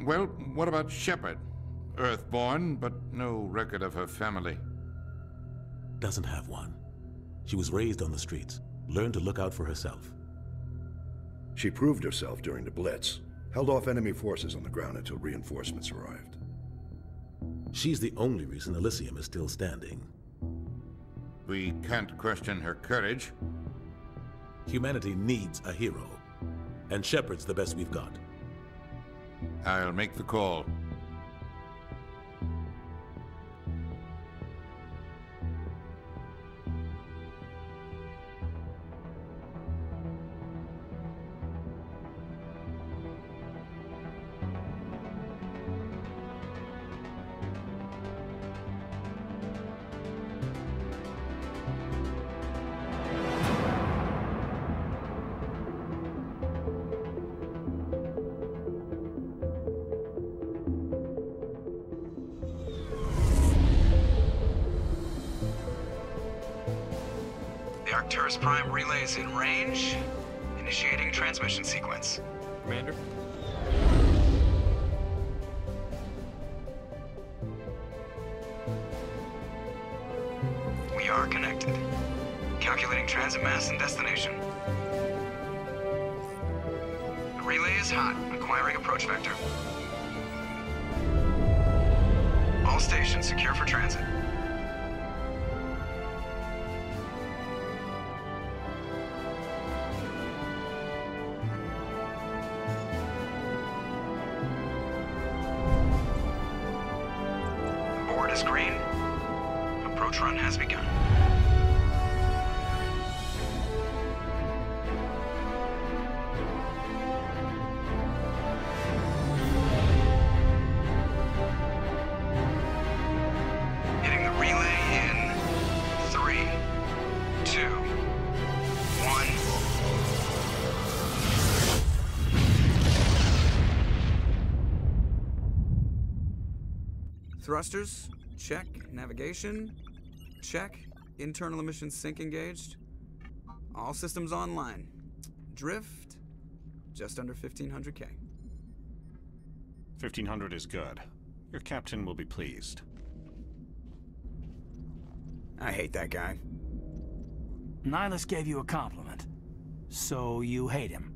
Well, what about Shepard? Earthborn, but no record of her family. Doesn't have one. She was raised on the streets, learned to look out for herself. She proved herself during the Blitz, held off enemy forces on the ground until reinforcements arrived. She's the only reason Elysium is still standing. We can't question her courage. Humanity needs a hero, and Shepard's the best we've got. I'll make the call. The Arcturus Prime relay is in range. Initiating transmission sequence. Commander? We are connected. Calculating transit mass and destination. The relay is hot. Acquiring approach vector. All stations secure for transit. Board is green. Approach run has begun. Hitting the relay in 3, 2, 1. Thrusters, check. Navigation, check. Internal emissions sync engaged. All systems online. Drift, just under 1500K. 1500 is good. Your captain will be pleased. I hate that guy. Nihilus gave you a compliment. So you hate him.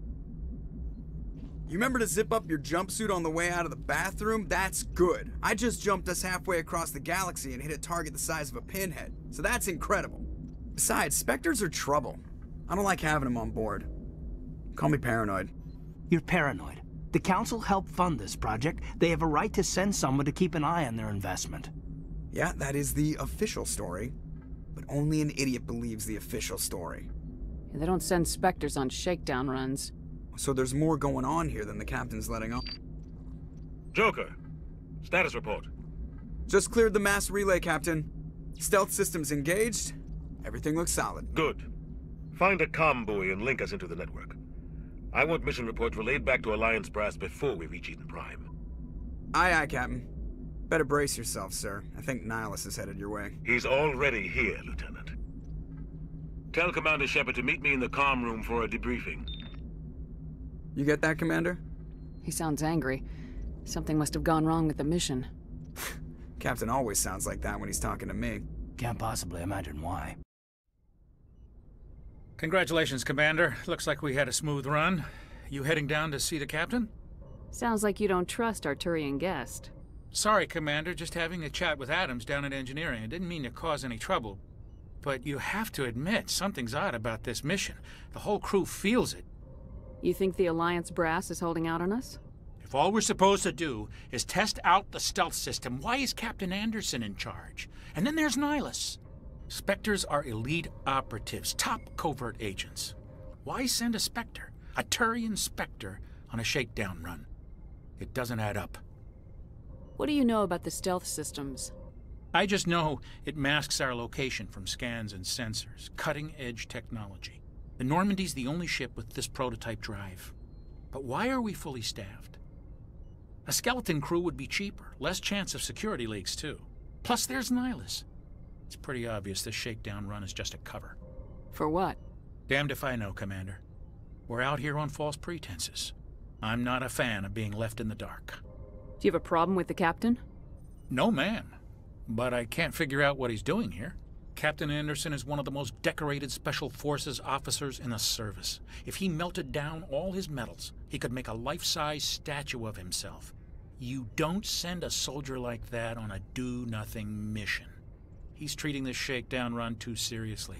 You remember to zip up your jumpsuit on the way out of the bathroom? That's good. I just jumped us halfway across the galaxy and hit a target the size of a pinhead, so that's incredible. Besides, specters are trouble. I don't like having them on board. Call me paranoid. You're paranoid. The Council helped fund this project. They have a right to send someone to keep an eye on their investment. Yeah, that is the official story. But only an idiot believes the official story. They don't send specters on shakedown runs. So there's more going on here than the captain's letting on. Joker, status report. Just cleared the mass relay, Captain. Stealth systems engaged. Everything looks solid. Good. Find a comm buoy and link us into the network. I want mission reports relayed back to Alliance Brass before we reach Eden Prime. Aye, aye, Captain. Better brace yourself, sir. I think Nihilus is headed your way. He's already here, Lieutenant. Tell Commander Shepard to meet me in the comm room for a debriefing. You get that, Commander? He sounds angry. Something must have gone wrong with the mission. Captain always sounds like that when he's talking to me. Can't possibly imagine why. Congratulations, Commander. Looks like we had a smooth run. You heading down to see the captain? Sounds like you don't trust Arturian guest. Sorry, Commander. Just having a chat with Adams down at engineering. I didn't mean to cause any trouble. But you have to admit, something's odd about this mission. The whole crew feels it. You think the Alliance brass is holding out on us? If all we're supposed to do is test out the stealth system, why is Captain Anderson in charge? And then there's Nihilus. Spectres are elite operatives, top covert agents. Why send a Spectre, a Turian Spectre, on a shakedown run? It doesn't add up. What do you know about the stealth systems? I just know it masks our location from scans and sensors. Cutting-edge technology. The Normandy's the only ship with this prototype drive. But why are we fully staffed? A skeleton crew would be cheaper, less chance of security leaks too. Plus there's Nihilus. It's pretty obvious this shakedown run is just a cover. For what? Damned if I know, Commander. We're out here on false pretenses. I'm not a fan of being left in the dark. Do you have a problem with the captain? No, ma'am. But I can't figure out what he's doing here. Captain Anderson is one of the most decorated Special Forces officers in the service. If he melted down all his medals, he could make a life-size statue of himself. You don't send a soldier like that on a do-nothing mission. He's treating this shakedown run too seriously.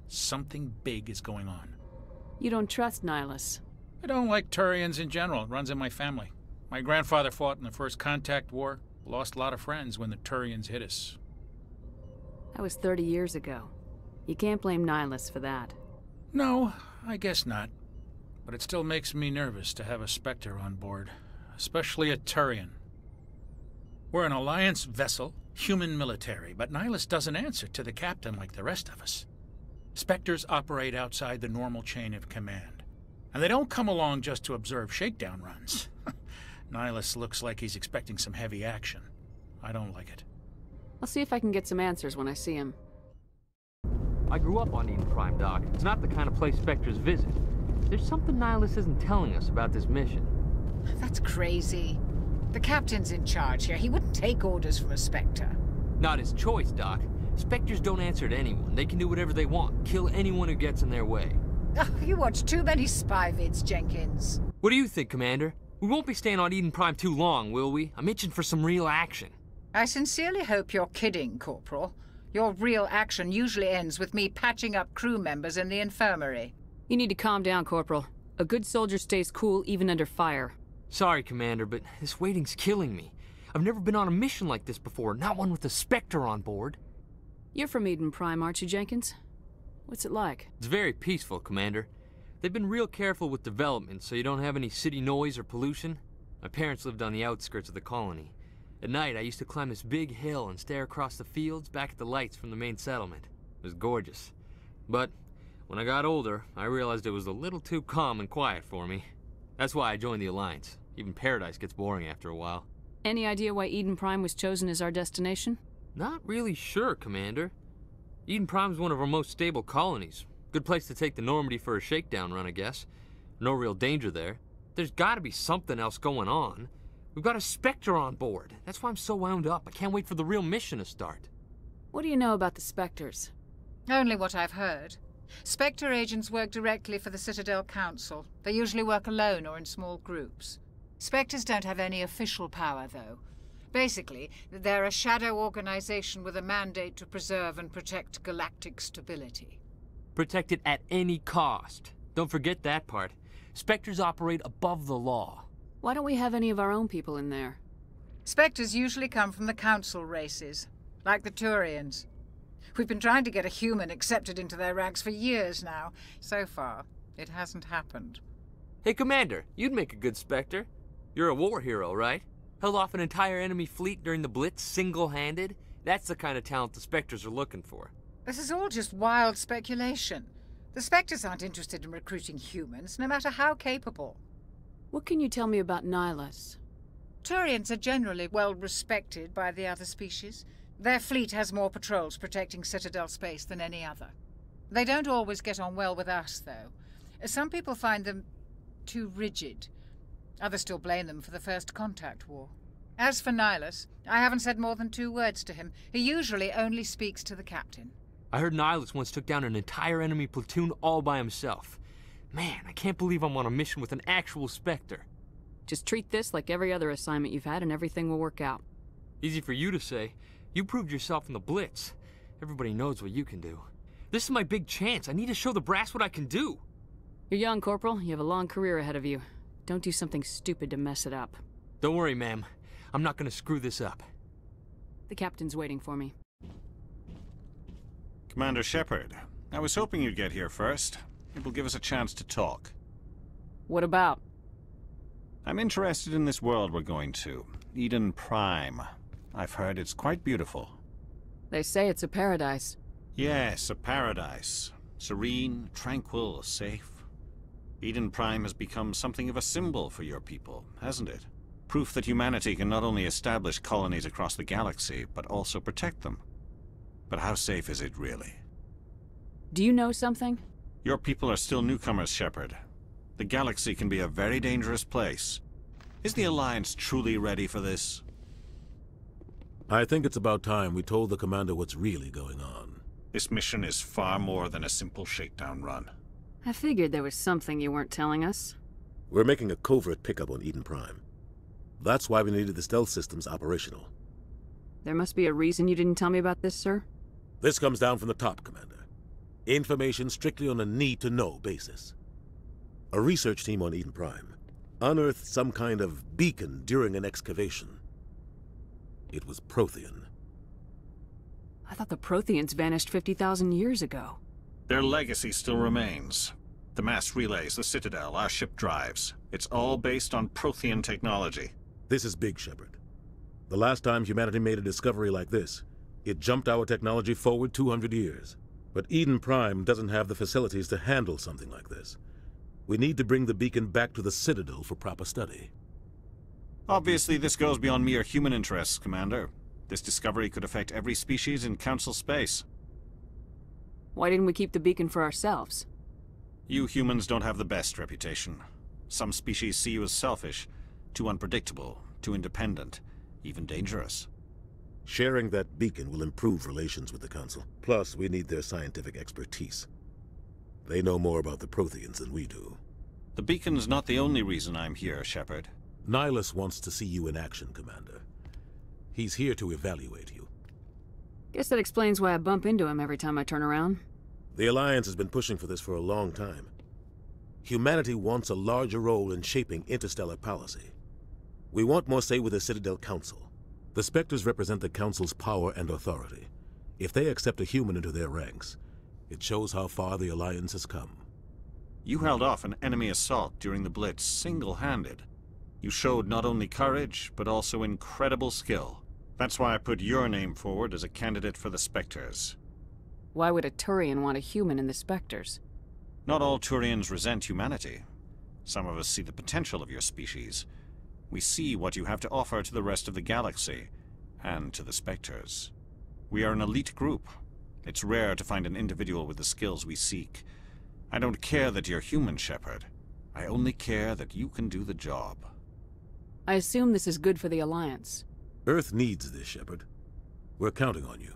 Something big is going on. You don't trust Nihilus? I don't like Turians in general. It runs in my family. My grandfather fought in the First Contact War. Lost a lot of friends when the Turians hit us. That was 30 years ago. You can't blame Nihilus for that. No, I guess not. But it still makes me nervous to have a Spectre on board. Especially a Turian. We're an Alliance vessel, human military, but Nihilus doesn't answer to the captain like the rest of us. Spectres operate outside the normal chain of command. And they don't come along just to observe shakedown runs. Nihilus looks like he's expecting some heavy action. I don't like it. I'll see if I can get some answers when I see him. I grew up on Eden Prime, Doc. It's not the kind of place Spectres visit. There's something Nihilus isn't telling us about this mission. That's crazy. The captain's in charge here. He wouldn't take orders from a Spectre. Not his choice, Doc. Spectres don't answer to anyone. They can do whatever they want. Kill anyone who gets in their way. Oh, you watch too many spy vids, Jenkins. What do you think, Commander? We won't be staying on Eden Prime too long, will we? I'm itching for some real action. I sincerely hope you're kidding, Corporal. Your real action usually ends with me patching up crew members in the infirmary. You need to calm down, Corporal. A good soldier stays cool even under fire. Sorry, Commander, but this waiting's killing me. I've never been on a mission like this before, not one with a Spectre on board. You're from Eden Prime, aren't you, Jenkins? What's it like? It's very peaceful, Commander. They've been real careful with development, so you don't have any city noise or pollution. My parents lived on the outskirts of the colony. At night, I used to climb this big hill and stare across the fields back at the lights from the main settlement. It was gorgeous. But when I got older, I realized it was a little too calm and quiet for me. That's why I joined the Alliance. Even Paradise gets boring after a while. Any idea why Eden Prime was chosen as our destination? Not really sure, Commander. Eden Prime's one of our most stable colonies. Good place to take the Normandy for a shakedown run, I guess. No real danger there. There's gotta be something else going on. We've got a Spectre on board. That's why I'm so wound up. I can't wait for the real mission to start. What do you know about the Spectres? Only what I've heard. Spectre agents work directly for the Citadel Council. They usually work alone or in small groups. Spectres don't have any official power, though. Basically, they're a shadow organization with a mandate to preserve and protect galactic stability. Protect it at any cost. Don't forget that part. Spectres operate above the law. Why don't we have any of our own people in there? Spectres usually come from the Council races, like the Turians. We've been trying to get a human accepted into their ranks for years now. So far, it hasn't happened. Hey, Commander, you'd make a good Spectre. You're a war hero, right? Held off an entire enemy fleet during the Blitz single-handed? That's the kind of talent the Spectres are looking for. This is all just wild speculation. The Spectres aren't interested in recruiting humans, no matter how capable. What can you tell me about Nihilus? Turians are generally well respected by the other species. Their fleet has more patrols protecting Citadel space than any other. They don't always get on well with us, though. Some people find them too rigid. Others still blame them for the First Contact War. As for Nihilus, I haven't said more than 2 words to him. He usually only speaks to the captain. I heard Nihilus once took down an entire enemy platoon all by himself. Man, I can't believe I'm on a mission with an actual Spectre. Just treat this like every other assignment you've had and everything will work out. Easy for you to say. You proved yourself in the Blitz. Everybody knows what you can do. This is my big chance. I need to show the brass what I can do. You're young, Corporal. You have a long career ahead of you. Don't do something stupid to mess it up. Don't worry, ma'am. I'm not gonna screw this up. The captain's waiting for me. Commander Shepard, I was hoping you'd get here first. It will give us a chance to talk. What about? I'm interested in this world we're going to, Eden Prime. I've heard it's quite beautiful. They say it's a paradise. Yes, a paradise. Serene, tranquil, safe. Eden Prime has become something of a symbol for your people, hasn't it? Proof that humanity can not only establish colonies across the galaxy, but also protect them. But how safe is it really? Do you know something? Your people are still newcomers, Shepard. The galaxy can be a very dangerous place. Is the Alliance truly ready for this? I think it's about time we told the Commander what's really going on. This mission is far more than a simple shakedown run. I figured there was something you weren't telling us. We're making a covert pickup on Eden Prime. That's why we needed the stealth systems operational. There must be a reason you didn't tell me about this, sir? This comes down from the top, Commander. Information strictly on a need-to-know basis. A research team on Eden Prime unearthed some kind of beacon during an excavation. It was Prothean. I thought the Protheans vanished 50,000 years ago. Their legacy still remains. The mass relays, the Citadel, our ship drives. It's all based on Prothean technology. This is big, Shepard. The last time humanity made a discovery like this, it jumped our technology forward 200 years. But Eden Prime doesn't have the facilities to handle something like this. We need to bring the beacon back to the Citadel for proper study. Obviously, this goes beyond mere human interests, Commander. This discovery could affect every species in Council space. Why didn't we keep the beacon for ourselves? You humans don't have the best reputation. Some species see you as selfish, too unpredictable, too independent, even dangerous. Sharing that beacon will improve relations with the Council. Plus, we need their scientific expertise. They know more about the Protheans than we do. The beacon's not the only reason I'm here, Shepard. Nihilus wants to see you in action, Commander. He's here to evaluate you. Guess that explains why I bump into him every time I turn around. The Alliance has been pushing for this for a long time. Humanity wants a larger role in shaping interstellar policy. We want more say with the Citadel Council. The Spectres represent the Council's power and authority. If they accept a human into their ranks, it shows how far the Alliance has come. You held off an enemy assault during the Blitz single-handed. You showed not only courage, but also incredible skill. That's why I put your name forward as a candidate for the Spectres. Why would a Turian want a human in the Spectres? Not all Turians resent humanity. Some of us see the potential of your species. We see what you have to offer to the rest of the galaxy, and to the Spectres. We are an elite group. It's rare to find an individual with the skills we seek. I don't care that you're human, Shepard. I only care that you can do the job. I assume this is good for the Alliance. Earth needs this, Shepard. We're counting on you.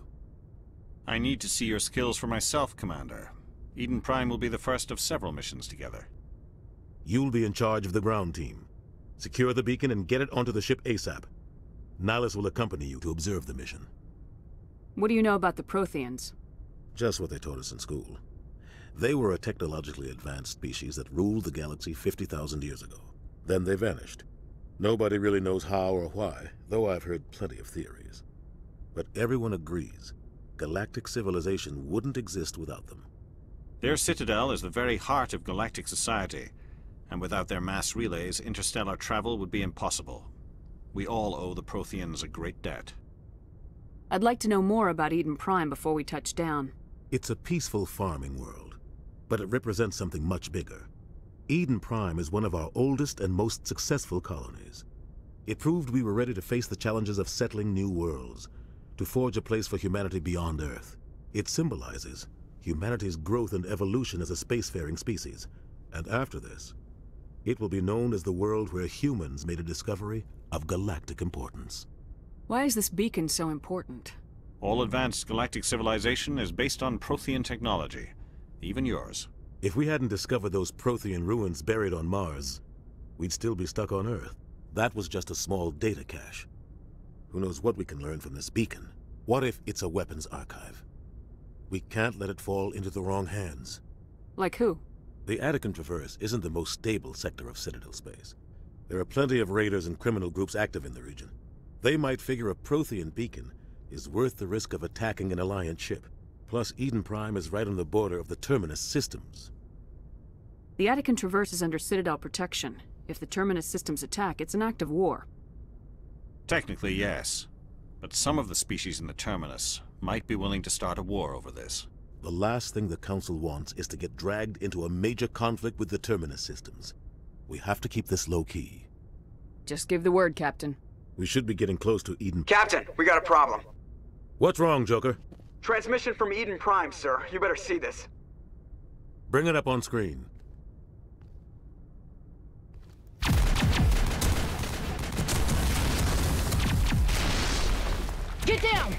I need to see your skills for myself, Commander. Eden Prime will be the first of several missions together. You'll be in charge of the ground team. Secure the beacon and get it onto the ship ASAP. Nihilus will accompany you to observe the mission. What do you know about the Protheans? Just what they taught us in school. They were a technologically advanced species that ruled the galaxy 50,000 years ago. Then they vanished. Nobody really knows how or why, though I've heard plenty of theories. But everyone agrees, galactic civilization wouldn't exist without them. Their citadel is the very heart of galactic society, and without their mass relays, interstellar travel would be impossible. We all owe the Protheans a great debt. I'd like to know more about Eden Prime before we touch down. It's a peaceful farming world, but it represents something much bigger. Eden Prime is one of our oldest and most successful colonies. It proved we were ready to face the challenges of settling new worlds, to forge a place for humanity beyond Earth. It symbolizes humanity's growth and evolution as a spacefaring species. And after this, it will be known as the world where humans made a discovery of galactic importance. Why is this beacon so important? All advanced galactic civilization is based on Prothean technology, even yours. If we hadn't discovered those Prothean ruins buried on Mars, we'd still be stuck on Earth. That was just a small data cache. Who knows what we can learn from this beacon? What if it's a weapons archive? We can't let it fall into the wrong hands. Like who? The Attican Traverse isn't the most stable sector of Citadel space. There are plenty of raiders and criminal groups active in the region. They might figure a Prothean beacon is worth the risk of attacking an Alliance ship. Plus, Eden Prime is right on the border of the Terminus systems. The Attican Traverse is under Citadel protection. If the Terminus systems attack, it's an act of war. Technically, yes. But some of the species in the Terminus might be willing to start a war over this. The last thing the Council wants is to get dragged into a major conflict with the Terminus systems. We have to keep this low-key. Just give the word, Captain. We should be getting close to Eden... Captain, we got a problem. What's wrong, Joker? Transmission from Eden Prime, sir. You better see this. Bring it up on screen. it down!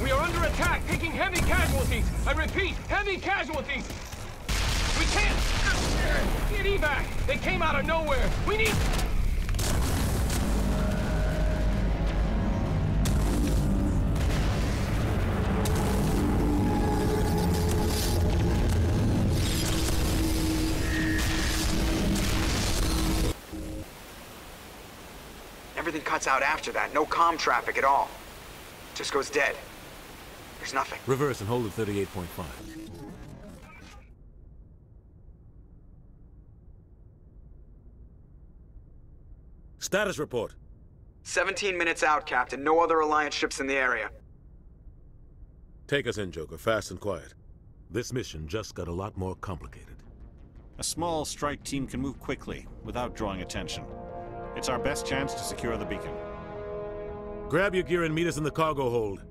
We are under attack, taking heavy casualties. I repeat, heavy casualties. We can't get evac. They came out of nowhere. We need... Everything cuts out after that. No comm traffic at all. Just goes dead. There's nothing. Reverse and hold at 38.5. Status report. 17 minutes out, Captain. No other Alliance ships in the area. Take us in, Joker, fast and quiet. This mission just got a lot more complicated. A small strike team can move quickly, without drawing attention. It's our best chance to secure the beacon. Grab your gear and meet us in the cargo hold.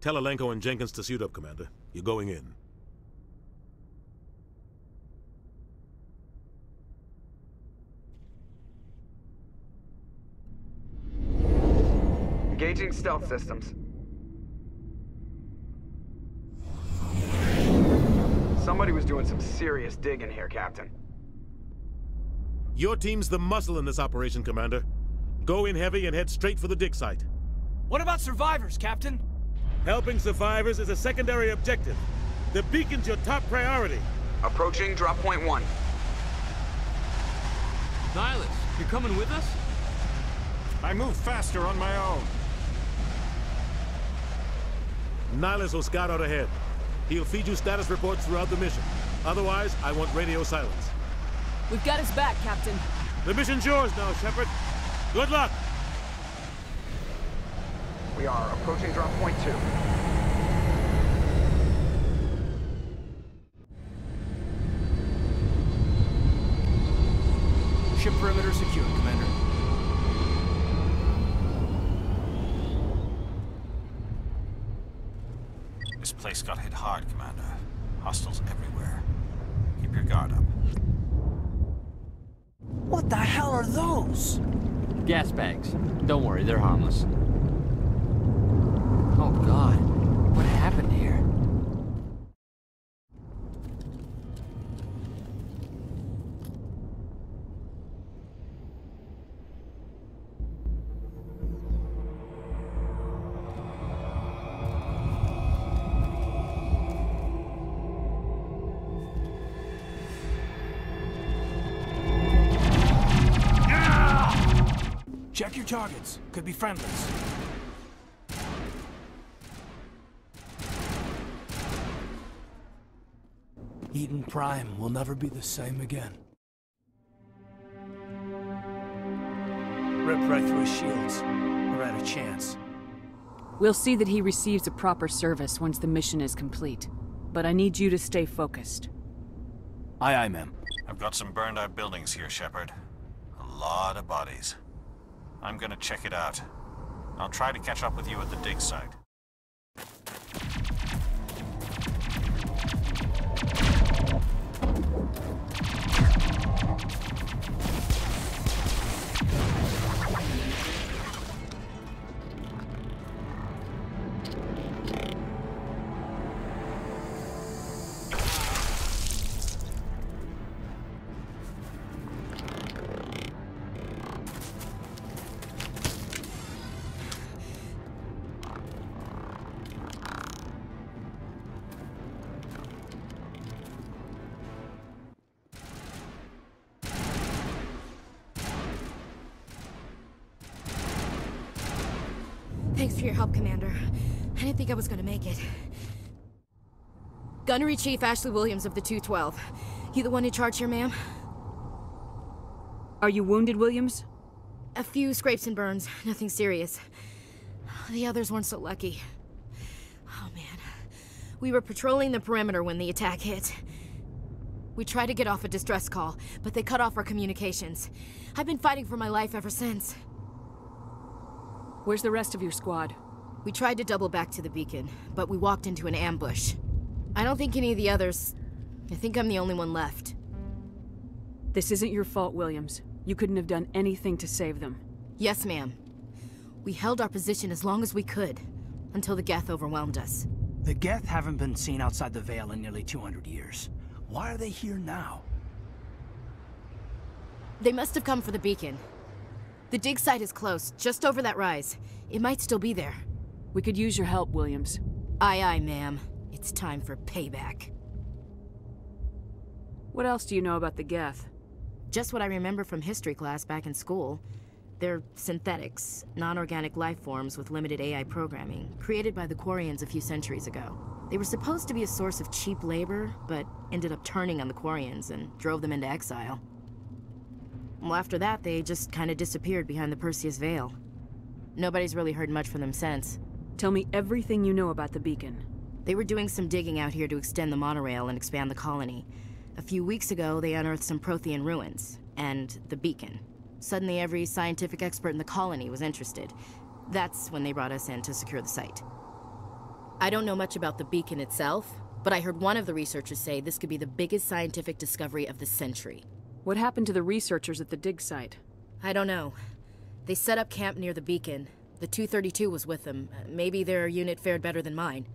Tell Alenko and Jenkins to suit up, Commander. You're going in. Engaging stealth systems. Somebody was doing some serious digging here, Captain. Your team's the muscle in this operation, Commander. Go in heavy and head straight for the dig site. What about survivors, Captain? Helping survivors is a secondary objective. The beacon's your top priority. Approaching drop point 1. Nihilus, you're coming with us? I move faster on my own. Nihilus will scout out ahead. He'll feed you status reports throughout the mission. Otherwise, I want radio silence. We've got his back, Captain. The mission's yours now, Shepard. Good luck! We are approaching drop point 2. Ship perimeter secure, Commander. This place got hit hard, Commander. Hostiles everywhere. Keep your guard up. What the hell are those? Gas bags. Don't worry, they're harmless. Oh God, what happened here? Check your targets. Could be friendlies. Eden Prime will never be the same again. Ripped right through his shields. We're out of chance. We'll see that he receives a proper service once the mission is complete. But I need you to stay focused. Aye, aye, ma'am. I've got some burned out buildings here, Shepard. A lot of bodies. I'm gonna check it out. I'll try to catch up with you at the dig site. Thanks for your help, Commander. I didn't think I was gonna make it. Gunnery Chief Ashley Williams of the 212. You the one in charge here, ma'am? Are you wounded, Williams? A few scrapes and burns, nothing serious. The others weren't so lucky. Oh man. We were patrolling the perimeter when the attack hit. We tried to get off a distress call, but they cut off our communications. I've been fighting for my life ever since. Where's the rest of your squad? We tried to double back to the beacon, but we walked into an ambush. I don't think any of the others... I think I'm the only one left. This isn't your fault, Williams. You couldn't have done anything to save them. Yes, ma'am. We held our position as long as we could, until the Geth overwhelmed us. The Geth haven't been seen outside the Veil in nearly 200 years. Why are they here now? They must have come for the beacon. The dig site is close, just over that rise. It might still be there. We could use your help, Williams. Aye, aye, ma'am. It's time for payback. What else do you know about the Geth? Just what I remember from history class back in school. They're synthetics, non-organic life forms with limited AI programming, created by the Quarians a few centuries ago. They were supposed to be a source of cheap labor, but ended up turning on the Quarians and drove them into exile. Well, after that, they just kind of disappeared behind the Perseus Veil. Nobody's really heard much from them since. Tell me everything you know about the beacon. They were doing some digging out here to extend the monorail and expand the colony. A few weeks ago, they unearthed some Prothean ruins, and the beacon. Suddenly, every scientific expert in the colony was interested. That's when they brought us in to secure the site. I don't know much about the beacon itself, but I heard one of the researchers say this could be the biggest scientific discovery of the century. What happened to the researchers at the dig site? I don't know. They set up camp near the beacon. The 232 was with them. Maybe their unit fared better than mine.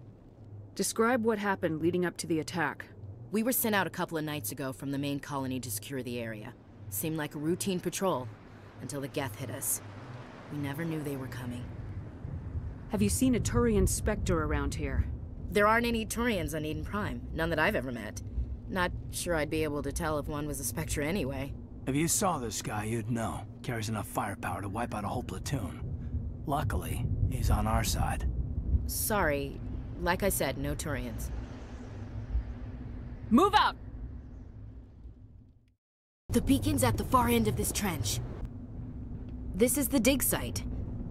Describe what happened leading up to the attack. We were sent out a couple of nights ago from the main colony to secure the area. Seemed like a routine patrol, until the Geth hit us. We never knew they were coming. Have you seen a Turian spectre around here? There aren't any Turians on Eden Prime. None that I've ever met. Not sure I'd be able to tell if one was a spectre anyway. If you saw this guy, you'd know. Carries enough firepower to wipe out a whole platoon. Luckily, he's on our side. Sorry. Like I said, no Turians. Move out! The beacon's at the far end of this trench. This is the dig site.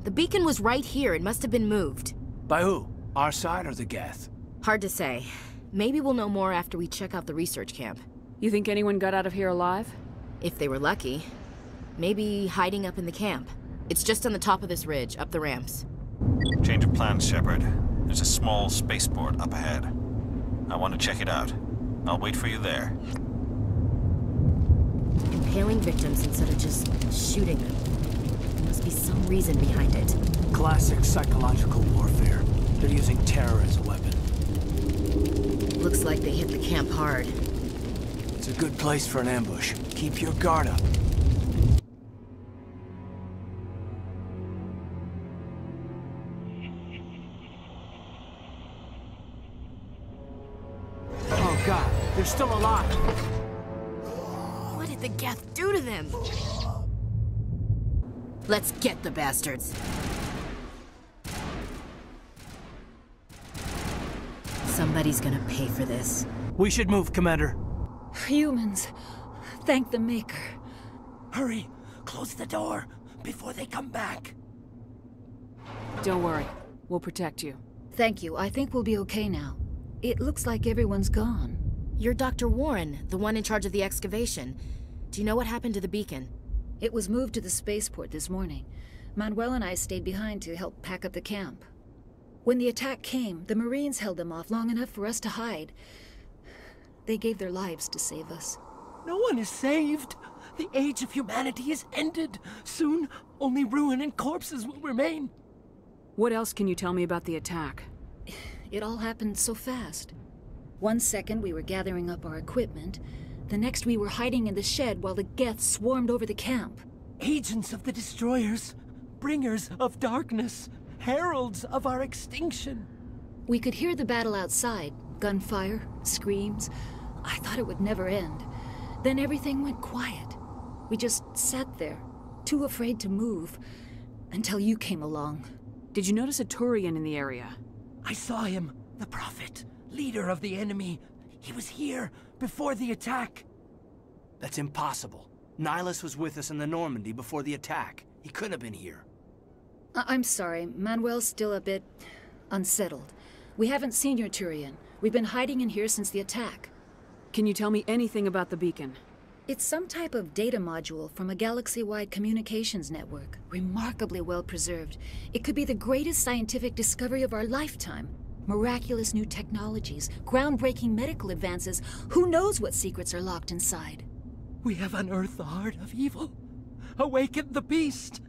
The beacon was right here. It must have been moved. By who? Our side or the Geth? Hard to say. Maybe we'll know more after we check out the research camp. You think anyone got out of here alive? If they were lucky. Maybe hiding up in the camp. It's just on the top of this ridge, up the ramps. Change of plans, Shepard. There's a small spaceport up ahead. I want to check it out. I'll wait for you there. Impaling victims instead of just shooting them. There must be some reason behind it. Classic psychological warfare. They're using terror as a weapon. Looks like they hit the camp hard. It's a good place for an ambush. Keep your guard up. Oh God, they're still alive. What did the Geth do to them? Let's get the bastards. Somebody's gonna pay for this. We should move, Commander. Humans. Thank the Maker. Hurry! Close the door before they come back. Don't worry. We'll protect you. Thank you. I think we'll be okay now. It looks like everyone's gone. You're Dr. Warren, the one in charge of the excavation. Do you know what happened to the beacon? It was moved to the spaceport this morning. Manuel and I stayed behind to help pack up the camp. When the attack came, the Marines held them off long enough for us to hide. They gave their lives to save us. No one is saved. The age of humanity is ended. Soon, only ruin and corpses will remain. What else can you tell me about the attack? It all happened so fast. 1 second we were gathering up our equipment. The next we were hiding in the shed while the Geth swarmed over the camp. Agents of the Destroyers. Bringers of darkness. Heralds of our extinction. We could hear the battle outside. Gunfire, screams. I thought it would never end. Then everything went quiet. We just sat there, too afraid to move, until you came along. Did you notice a Turian in the area? I saw him, the Prophet, leader of the enemy. He was here before the attack. That's impossible. Nihilus was with us in the Normandy before the attack. He couldn't have been here. I'm sorry. Manuel's still a bit unsettled. We haven't seen your Turian. We've been hiding in here since the attack. Can you tell me anything about the beacon? It's some type of data module from a galaxy-wide communications network, remarkably well preserved. It could be the greatest scientific discovery of our lifetime. Miraculous new technologies, groundbreaking medical advances. Who knows what secrets are locked inside? We have unearthed the heart of evil, awakened the beast,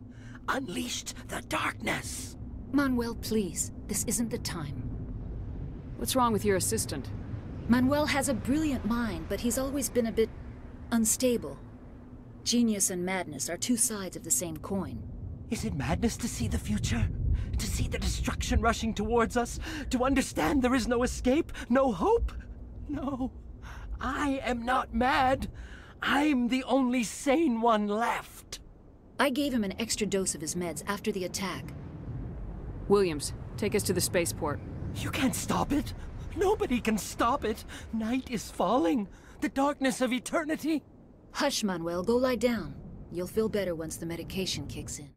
unleashed the darkness. Manuel, please. This isn't the time. What's wrong with your assistant? Manuel has a brilliant mind, but he's always been a bit unstable. Genius and madness are two sides of the same coin. Is it madness to see the future? To see the destruction rushing towards us? To understand there is no escape? No hope? No. I am not mad. I'm the only sane one left. I gave him an extra dose of his meds after the attack. Williams, take us to the spaceport. You can't stop it. Nobody can stop it. Night is falling. The darkness of eternity. Hush, Manuel. Go lie down. You'll feel better once the medication kicks in.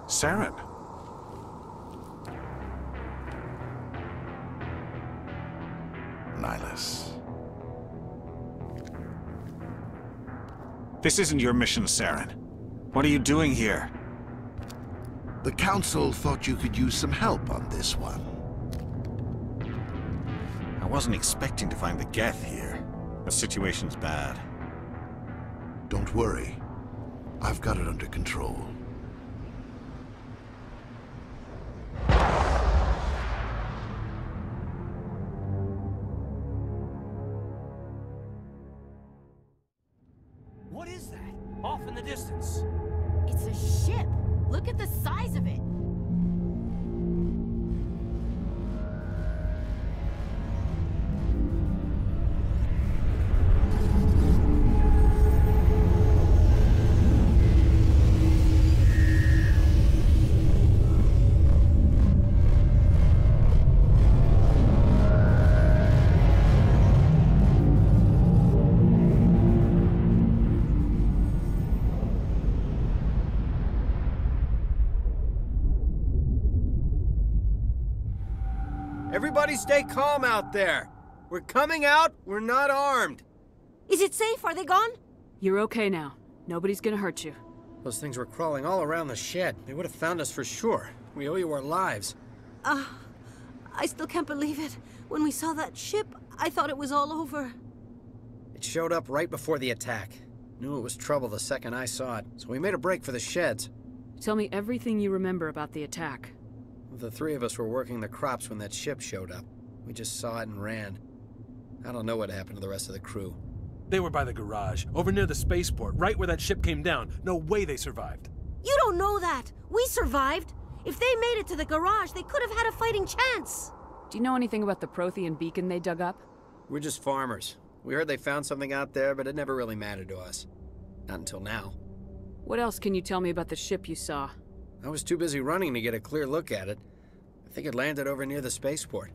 Saren. Nihilus. This isn't your mission, Saren. What are you doing here? The Council thought you could use some help on this one. I wasn't expecting to find the Geth here. The situation's bad. Don't worry. I've got it under control. What is that? Off in the distance. It's a ship. Look at the size of it. Everybody stay calm out there. We're coming out, we're not armed. Is it safe? Are they gone? You're okay now. Nobody's gonna hurt you. Those things were crawling all around the shed. They would have found us for sure. We owe you our lives. I still can't believe it. When we saw that ship, I thought it was all over. It showed up right before the attack. Knew it was trouble the second I saw it, so we made a break for the sheds. Tell me everything you remember about the attack. The three of us were working the crops when that ship showed up. We just saw it and ran. I don't know what happened to the rest of the crew. They were by the garage, over near the spaceport, right where that ship came down. No way they survived. You don't know that. We survived. If they made it to the garage, they could have had a fighting chance. Do you know anything about the Prothean beacon they dug up? We're just farmers. We heard they found something out there, but it never really mattered to us. Not until now. What else can you tell me about the ship you saw? I was too busy running to get a clear look at it. I think it landed over near the spaceport.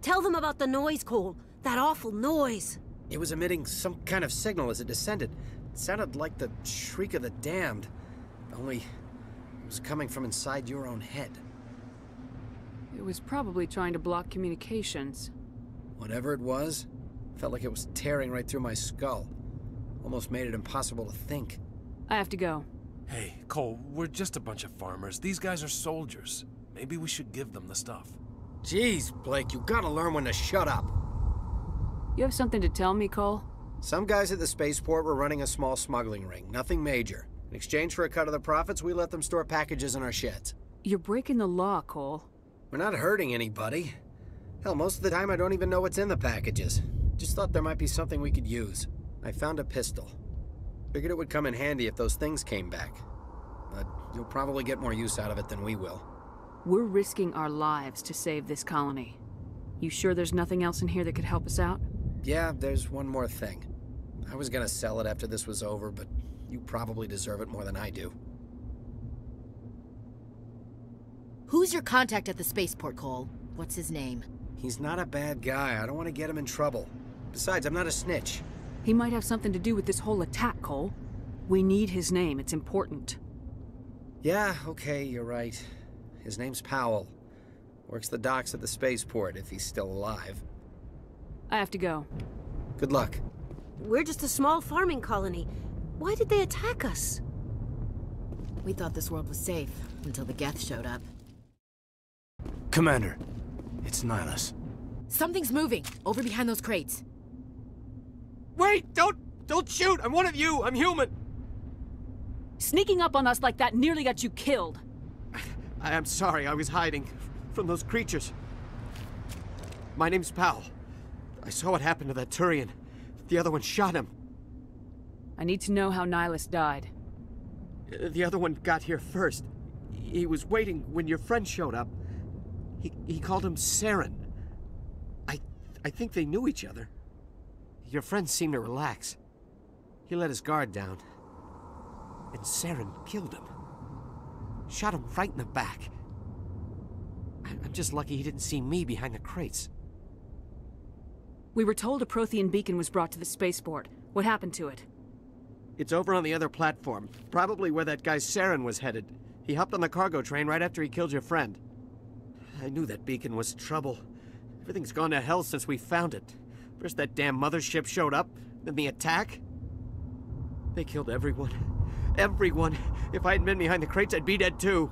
Tell them about the noise, Cole. That awful noise. It was emitting some kind of signal as it descended. It sounded like the shriek of the damned. Only it was coming from inside your own head. It was probably trying to block communications. Whatever it was, felt like it was tearing right through my skull. Almost made it impossible to think. I have to go. Hey, Cole, we're just a bunch of farmers. These guys are soldiers. Maybe we should give them the stuff. Jeez, Blake, you gotta learn when to shut up. You have something to tell me, Cole? Some guys at the spaceport were running a small smuggling ring, nothing major. In exchange for a cut of the profits, we let them store packages in our sheds. You're breaking the law, Cole. We're not hurting anybody. Hell, most of the time I don't even know what's in the packages. Just thought there might be something we could use. I found a pistol. Figured it would come in handy if those things came back. But you'll probably get more use out of it than we will. We're risking our lives to save this colony. You sure there's nothing else in here that could help us out? Yeah, there's one more thing. I was gonna sell it after this was over, but you probably deserve it more than I do. Who's your contact at the spaceport, Cole? What's his name? He's not a bad guy. I don't want to get him in trouble. Besides, I'm not a snitch. He might have something to do with this whole attack, Cole. We need his name. It's important. Yeah, okay, you're right. His name's Powell. Works the docks at the spaceport, if he's still alive. I have to go. Good luck. We're just a small farming colony. Why did they attack us? We thought this world was safe, until the Geth showed up. Commander, it's Nihilus. Something's moving, over behind those crates. Wait! Don't shoot! I'm one of you! I'm human! Sneaking up on us like that nearly got you killed. I'm sorry, I was hiding from those creatures. My name's Powell. I saw what happened to that Turian. The other one shot him. I need to know how Nihilus died. The other one got here first. He was waiting when your friend showed up. He called him Saren. I think they knew each other. Your friend seemed to relax. He let his guard down. And Saren killed him. Shot him right in the back. I'm just lucky he didn't see me behind the crates. We were told a Prothean beacon was brought to the spaceport. What happened to it? It's over on the other platform. Probably where that guy Saren was headed. He hopped on the cargo train right after he killed your friend. I knew that beacon was trouble. Everything's gone to hell since we found it. First that damn mothership showed up, then the attack. They killed everyone. Everyone. If I hadn't been behind the crates, I'd be dead too.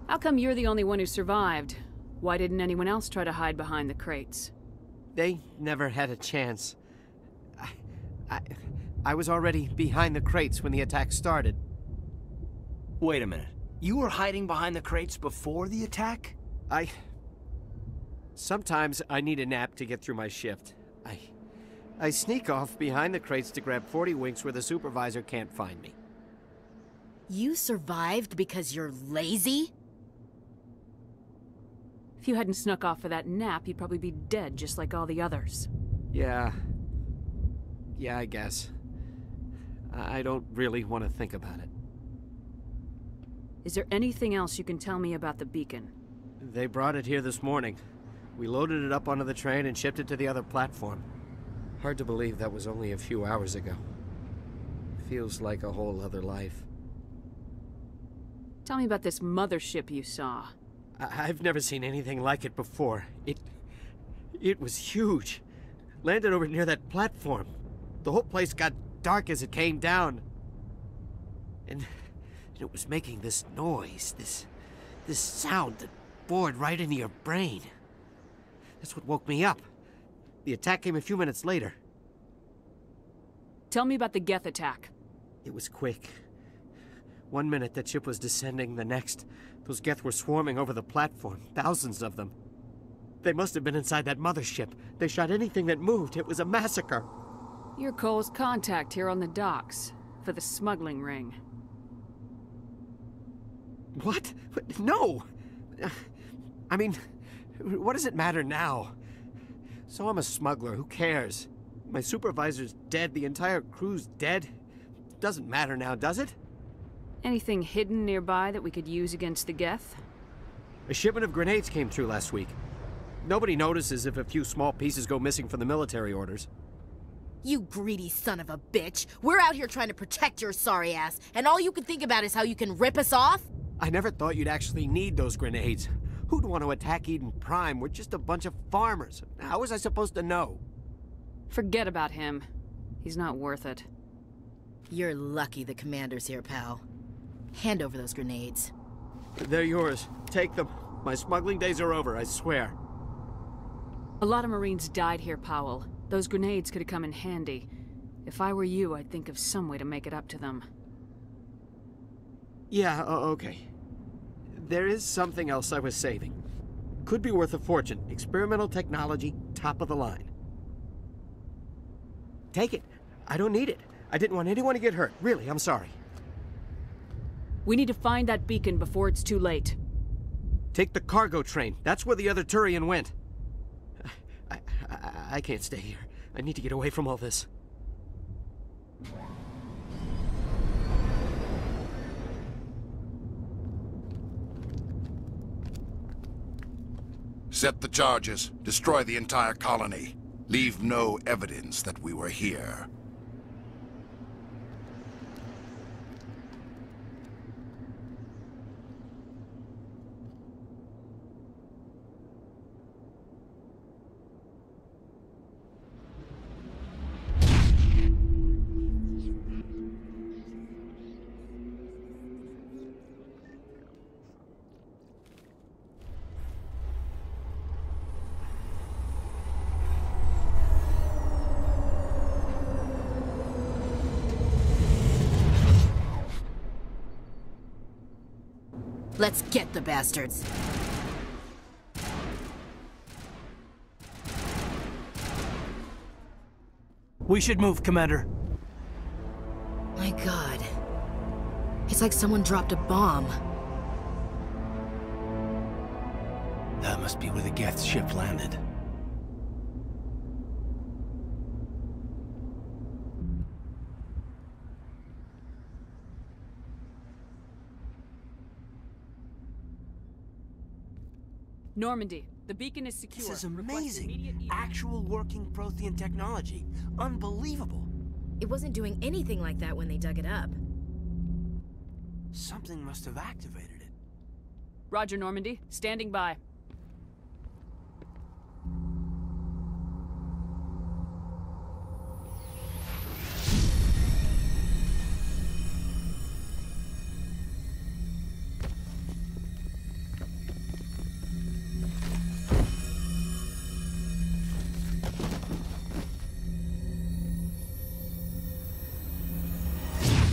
How come you're the only one who survived? Why didn't anyone else try to hide behind the crates? They never had a chance. I was already behind the crates when the attack started. Wait a minute. You were hiding behind the crates before the attack? Sometimes I need a nap to get through my shift. I sneak off behind the crates to grab 40 winks where the supervisor can't find me. You survived because you're lazy? If you hadn't snuck off for that nap, you'd probably be dead just like all the others. Yeah, I guess. I don't really want to think about it. Is there anything else you can tell me about the beacon? They brought it here this morning. We loaded it up onto the train and shipped it to the other platform. Hard to believe that was only a few hours ago. Feels like a whole other life. Tell me about this mothership you saw. I've never seen anything like it before. It was huge. Landed over near that platform. The whole place got dark as it came down. And it was making this noise, this sound that bored right into your brain. That's what woke me up. The attack came a few minutes later. Tell me about the Geth attack. It was quick. 1 minute that ship was descending, the next, those Geth were swarming over the platform, thousands of them. They must have been inside that mothership. They shot anything that moved. It was a massacre. You're Cole's contact here on the docks, for the smuggling ring. What? No! I mean, what does it matter now? So I'm a smuggler, who cares? My supervisor's dead, the entire crew's dead. Doesn't matter now, does it? Anything hidden nearby that we could use against the Geth? A shipment of grenades came through last week. Nobody notices if a few small pieces go missing from the military orders. You greedy son of a bitch! We're out here trying to protect your sorry ass, and all you can think about is how you can rip us off? I never thought you'd actually need those grenades. Who'd want to attack Eden Prime? We're just a bunch of farmers. How was I supposed to know? Forget about him. He's not worth it. You're lucky the commander's here, pal. Hand over those grenades. They're yours. Take them. My smuggling days are over, I swear. A lot of Marines died here, Powell. Those grenades could have come in handy. If I were you, I'd think of some way to make it up to them. Yeah, okay. There is something else I was saving. Could be worth a fortune. Experimental technology, top of the line. Take it. I don't need it. I didn't want anyone to get hurt. Really, I'm sorry. We need to find that beacon before it's too late. Take the cargo train. That's where the other Turian went. I can't stay here. I need to get away from all this. Set the charges. Destroy the entire colony. Leave no evidence that we were here. Let's get the bastards. We should move, Commander. My God. It's like someone dropped a bomb. That must be where the Geth's ship landed. Normandy, the beacon is secure. This is amazing. Actual working Prothean technology. Unbelievable. It wasn't doing anything like that when they dug it up. Something must have activated it. Roger, Normandy. Standing by.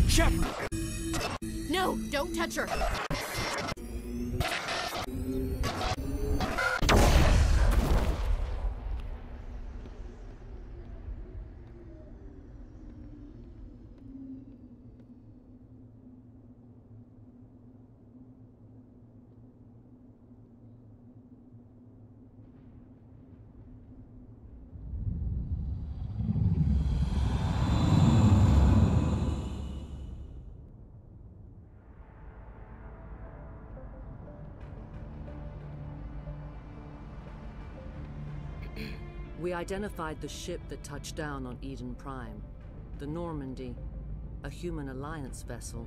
Shepard! No, don't touch her! We identified the ship that touched down on Eden Prime. The Normandy, a human alliance vessel.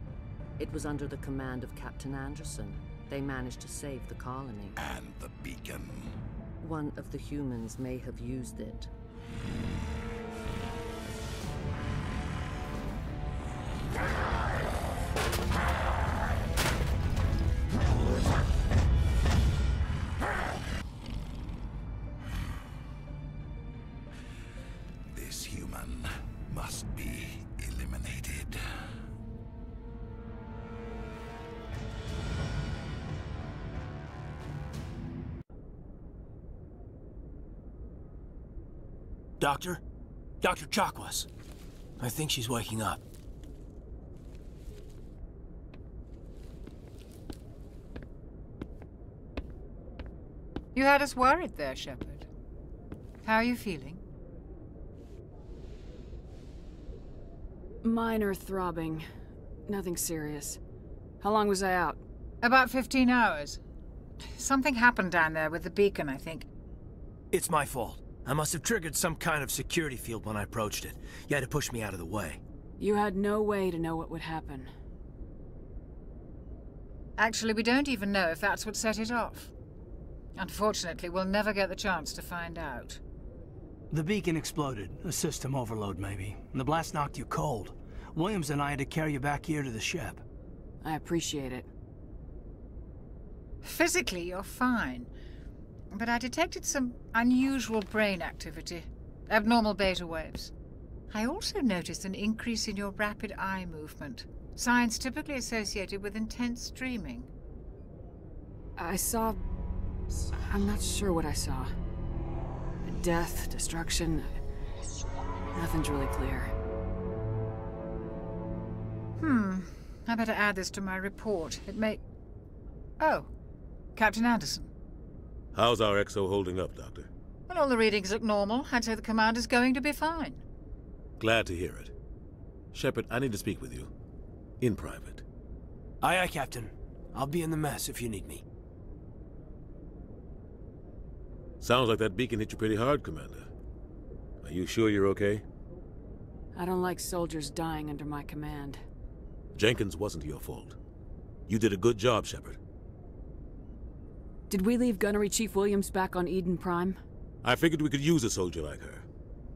It was under the command of Captain Anderson. They managed to save the colony. And the beacon. One of the humans may have used it. This human must be eliminated. Doctor? Dr. Chakwas. I think she's waking up. You had us worried there, Shepard. How are you feeling? Minor throbbing. Nothing serious. How long was I out? About 15 hours. Something happened down there with the beacon, I think. It's my fault. I must have triggered some kind of security field when I approached it. You had to push me out of the way. You had no way to know what would happen. Actually, we don't even know if that's what set it off. Unfortunately, we'll never get the chance to find out. The beacon exploded. A system overload, maybe. And the blast knocked you cold. Williams and I had to carry you back here to the ship. I appreciate it. Physically, you're fine. But I detected some unusual brain activity. Abnormal beta waves. I also noticed an increase in your rapid eye movement. Signs typically associated with intense dreaming. I saw... I'm not sure what I saw. Death, destruction... Nothing's really clear. I better add this to my report. It may... Oh, Captain Anderson. How's our XO holding up, Doctor? Well, all the readings look normal. I'd say the commander's going to be fine. Glad to hear it. Shepard, I need to speak with you. In private. Aye, aye, Captain. I'll be in the mess if you need me. Sounds like that beacon hit you pretty hard, Commander. Are you sure you're okay? I don't like soldiers dying under my command. Jenkins wasn't your fault. You did a good job, Shepard. Did we leave Gunnery Chief Williams back on Eden Prime? I figured we could use a soldier like her.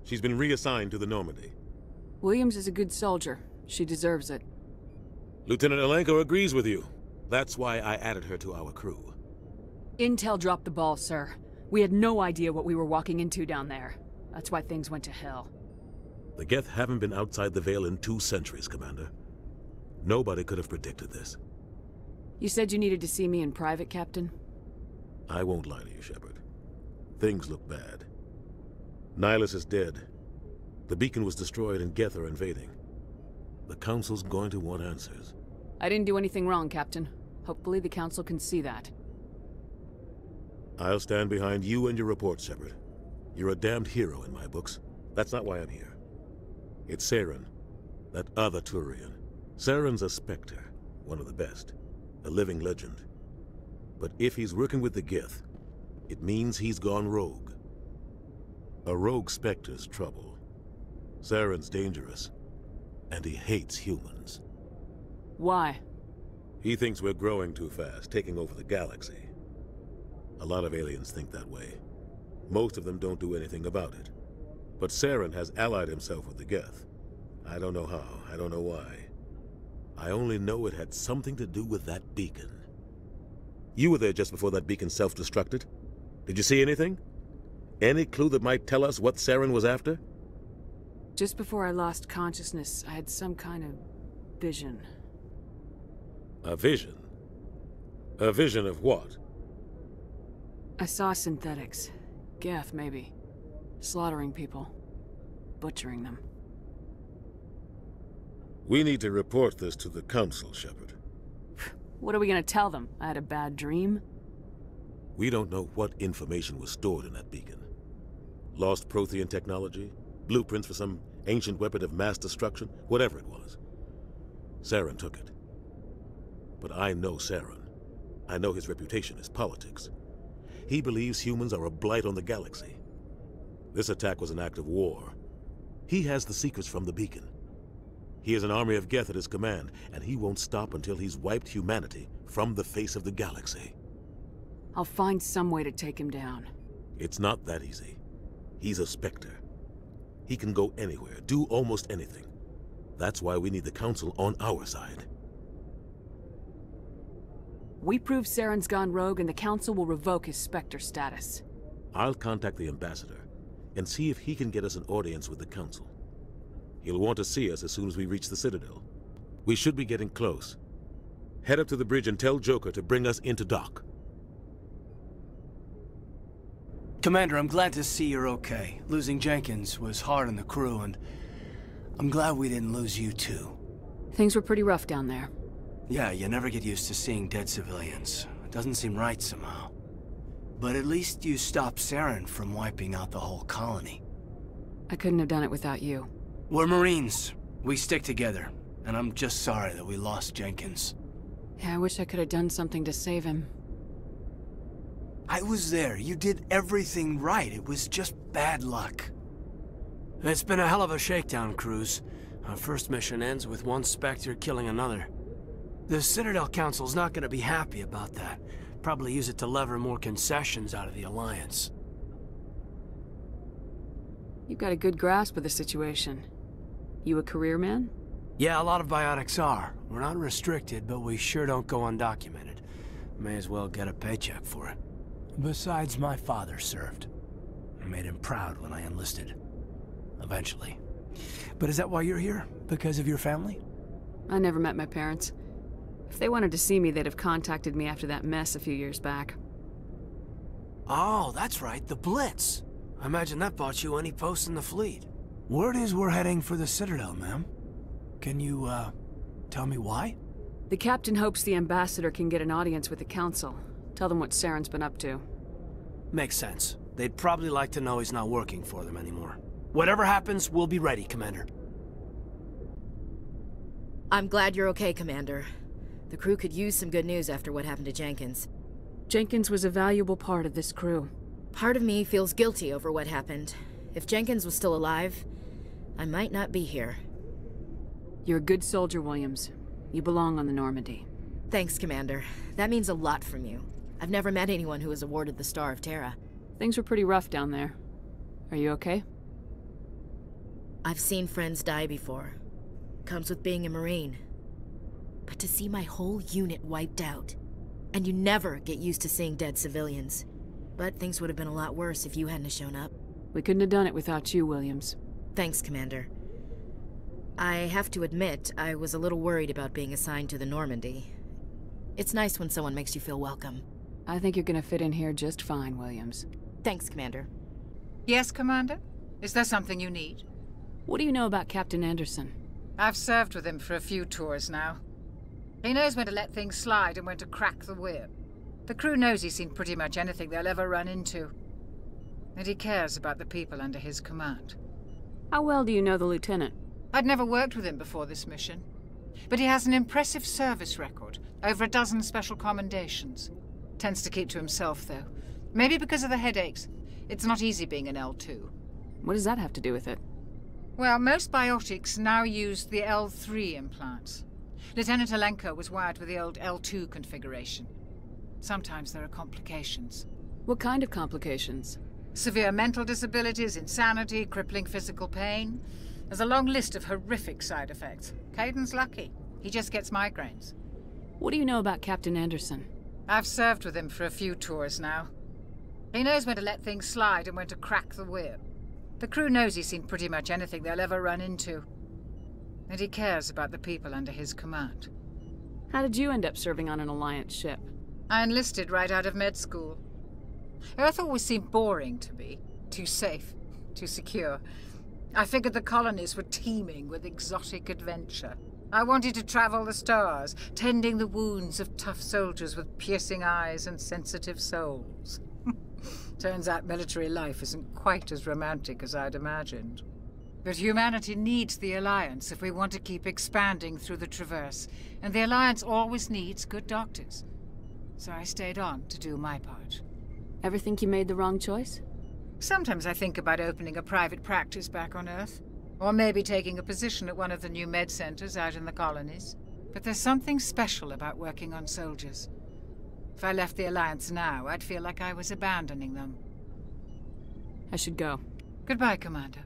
She's been reassigned to the Normandy. Williams is a good soldier. She deserves it. Lieutenant Alenko agrees with you. That's why I added her to our crew. Intel dropped the ball, sir. We had no idea what we were walking into down there. That's why things went to hell. The Geth haven't been outside the Veil in 2 centuries, Commander. Nobody could have predicted this. You said you needed to see me in private, Captain? I won't lie to you, Shepard. Things look bad. Nihilus is dead. The beacon was destroyed and Geth are invading. The Council's going to want answers. I didn't do anything wrong, Captain. Hopefully the Council can see that. I'll stand behind you and your report, Shepard. You're a damned hero in my books. That's not why I'm here. It's Saren, that other Turian. Saren's a spectre, one of the best. A living legend. But if he's working with the Geth, it means he's gone rogue. A rogue spectre's trouble. Saren's dangerous, and he hates humans. Why? He thinks we're growing too fast, taking over the galaxy. A lot of aliens think that way. Most of them don't do anything about it. But Saren has allied himself with the Geth. I don't know how, I don't know why. I only know it had something to do with that beacon. You were there just before that beacon self-destructed. Did you see anything? Any clue that might tell us what Saren was after? Just before I lost consciousness, I had some kind of vision. A vision? A vision of what? I saw synthetics. Geth, maybe. Slaughtering people. Butchering them. We need to report this to the Council, Shepard. What are we gonna tell them? I had a bad dream? We don't know what information was stored in that beacon. Lost Prothean technology? Blueprints for some ancient weapon of mass destruction? Whatever it was. Saren took it. But I know Saren. I know his reputation is politics. He believes humans are a blight on the galaxy. This attack was an act of war. He has the secrets from the beacon. He has an army of Geth at his command, and he won't stop until he's wiped humanity from the face of the galaxy. I'll find some way to take him down. It's not that easy. He's a Spectre. He can go anywhere, do almost anything. That's why we need the Council on our side. We prove Saren's gone rogue and the Council will revoke his Spectre status. I'll contact the Ambassador and see if he can get us an audience with the Council. He'll want to see us as soon as we reach the Citadel. We should be getting close. Head up to the bridge and tell Joker to bring us into dock. Commander, I'm glad to see you're okay. Losing Jenkins was hard on the crew, and I'm glad we didn't lose you too. Things were pretty rough down there. Yeah, you never get used to seeing dead civilians. It doesn't seem right somehow. But at least you stopped Saren from wiping out the whole colony. I couldn't have done it without you. We're Marines. We stick together. And I'm just sorry that we lost Jenkins. Yeah, I wish I could have done something to save him. I was there. You did everything right. It was just bad luck. It's been a hell of a shakedown, Cruz. Our first mission ends with one Spectre killing another. The Citadel Council's not going to be happy about that. Probably use it to lever more concessions out of the Alliance. You've got a good grasp of the situation. You a career man? Yeah, a lot of biotics are. We're not restricted, but we sure don't go undocumented. May as well get a paycheck for it. Besides, my father served. I made him proud when I enlisted. Eventually. But is that why you're here? Because of your family? I never met my parents. If they wanted to see me, they'd have contacted me after that mess a few years back. Oh, that's right, the Blitz. I imagine that bought you any post in the fleet. Word is we're heading for the Citadel, ma'am. Can you, tell me why? The captain hopes the Ambassador can get an audience with the Council. Tell them what Saren's been up to. Makes sense. They'd probably like to know he's not working for them anymore. Whatever happens, we'll be ready, Commander. I'm glad you're okay, Commander. The crew could use some good news after what happened to Jenkins. Jenkins was a valuable part of this crew. Part of me feels guilty over what happened. If Jenkins was still alive, I might not be here. You're a good soldier, Williams. You belong on the Normandy. Thanks, Commander. That means a lot from you. I've never met anyone who was awarded the Star of Terra. Things were pretty rough down there. Are you okay? I've seen friends die before. Comes with being a Marine. But to see my whole unit wiped out, and you never get used to seeing dead civilians. But things would have been a lot worse if you hadn't shown up. We couldn't have done it without you, Williams. Thanks, Commander. I have to admit, I was a little worried about being assigned to the Normandy. It's nice when someone makes you feel welcome. I think you're gonna fit in here just fine, Williams. Thanks, Commander. Yes, Commander? Is there something you need? What do you know about Captain Anderson? I've served with him for a few tours now. He knows when to let things slide and when to crack the whip. The crew knows he's seen pretty much anything they'll ever run into. And he cares about the people under his command. How well do you know the lieutenant? I'd never worked with him before this mission. But he has an impressive service record, over a dozen special commendations. Tends to keep to himself, though. Maybe because of the headaches. It's not easy being an L2. What does that have to do with it? Well, most biotics now use the L3 implants. Lieutenant Alenko was wired with the old L2 configuration. Sometimes there are complications. What kind of complications? Severe mental disabilities, insanity, crippling physical pain. There's a long list of horrific side effects. Caden's lucky. He just gets migraines. What do you know about Captain Anderson? I've served with him for a few tours now. He knows when to let things slide and when to crack the whip. The crew knows he's seen pretty much anything they'll ever run into. And he cares about the people under his command. How did you end up serving on an Alliance ship? I enlisted right out of med school. Earth always seemed boring to me. Too safe, too secure. I figured the colonies were teeming with exotic adventure. I wanted to travel the stars, tending the wounds of tough soldiers with piercing eyes and sensitive souls. Turns out military life isn't quite as romantic as I'd imagined. But humanity needs the Alliance if we want to keep expanding through the Traverse, and the Alliance always needs good doctors. So I stayed on to do my part. Ever think you made the wrong choice? Sometimes I think about opening a private practice back on Earth. Or maybe taking a position at one of the new med centers out in the colonies. But there's something special about working on soldiers. If I left the Alliance now, I'd feel like I was abandoning them. I should go. Goodbye, Commander.